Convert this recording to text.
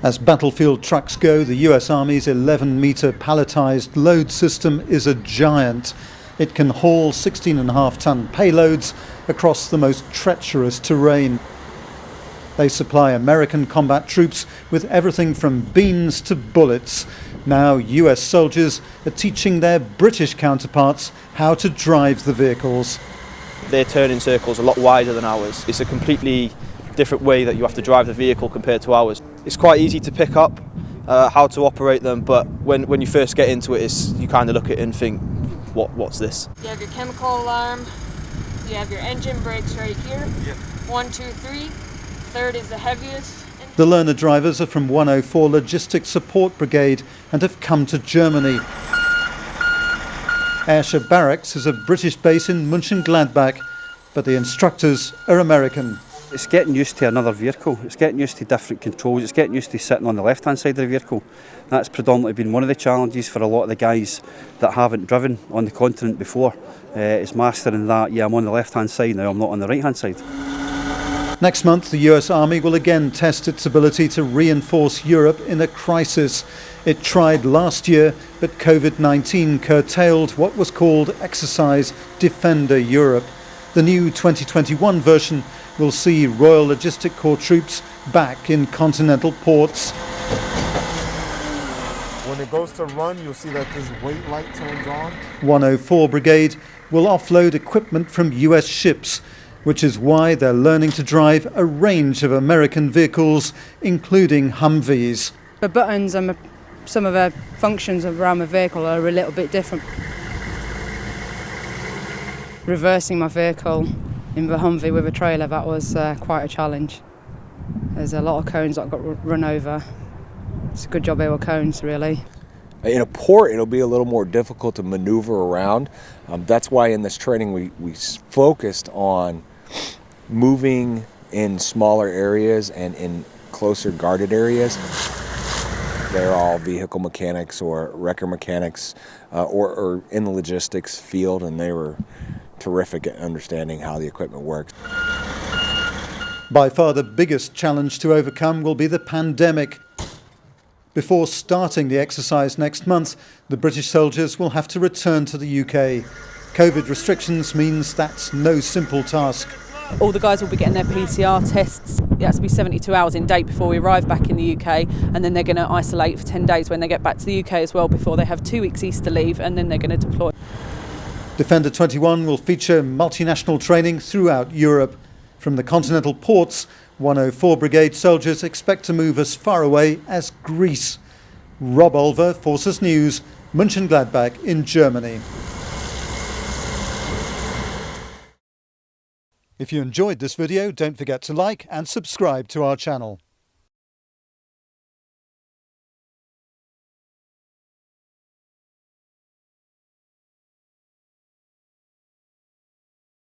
As battlefield trucks go, the US Army's 11-metre palletised load system is a giant. It can haul 16.5-tonne payloads across the most treacherous terrain. They supply American combat troops with everything from beans to bullets. Now US soldiers are teaching their British counterparts how to drive the vehicles. They turn in circles a lot wider than ours. It's a completely different way that you have to drive the vehicle compared to ours. It's quite easy to pick up how to operate them, but when you first get into it, you kind of look at it and think, what's this? You have your chemical alarm, you have your engine brakes right here. Yep. 1, 2, 3. Third is the heaviest. The learner drivers are from 104 Logistics Support Brigade and have come to Germany. Ayrshire Barracks is a British base in Mönchengladbach, but the instructors are American. It's getting used to another vehicle, it's getting used to different controls, it's getting used to sitting on the left-hand side of the vehicle. That's predominantly been one of the challenges for a lot of the guys that haven't driven on the continent before. It's mastering that, I'm on the left-hand side now, I'm not on the right-hand side. Next month, the US Army will again test its ability to reinforce Europe in a crisis. It tried last year, but COVID-19 curtailed what was called Exercise Defender Europe. The new 2021 version will see Royal Logistic Corps troops back in continental ports. When it goes to run, you'll see that this wait light turns on. 104 Brigade will offload equipment from US ships, which is why they're learning to drive a range of American vehicles, including Humvees. The buttons and some of the functions around the vehicle are a little bit different. Reversing my vehicle in the Humvee with a trailer, that was quite a challenge. There's a lot of cones that got run over. It's a good job they were cones, really. In a port, it'll be a little more difficult to maneuver around. That's why in this training we focused on moving in smaller areas and in closer guarded areas. They're all vehicle mechanics or wrecker mechanics or in the logistics field, and they were terrific at understanding how the equipment works. By far the biggest challenge to overcome will be the pandemic. Before starting the exercise next month, the British soldiers will have to return to the UK. COVID restrictions means that's no simple task. All the guys will be getting their PCR tests. It has to be 72 hours in date before we arrive back in the UK, and then they're going to isolate for 10 days when they get back to the UK as well, before they have 2 weeks Easter leave, and then they're going to deploy. Defender 21 will feature multinational training throughout Europe. From the continental ports, 104 Brigade soldiers expect to move as far away as Greece. Rob Olver, Forces News, Mönchengladbach in Germany. If you enjoyed this video, don't forget to like and subscribe to our channel.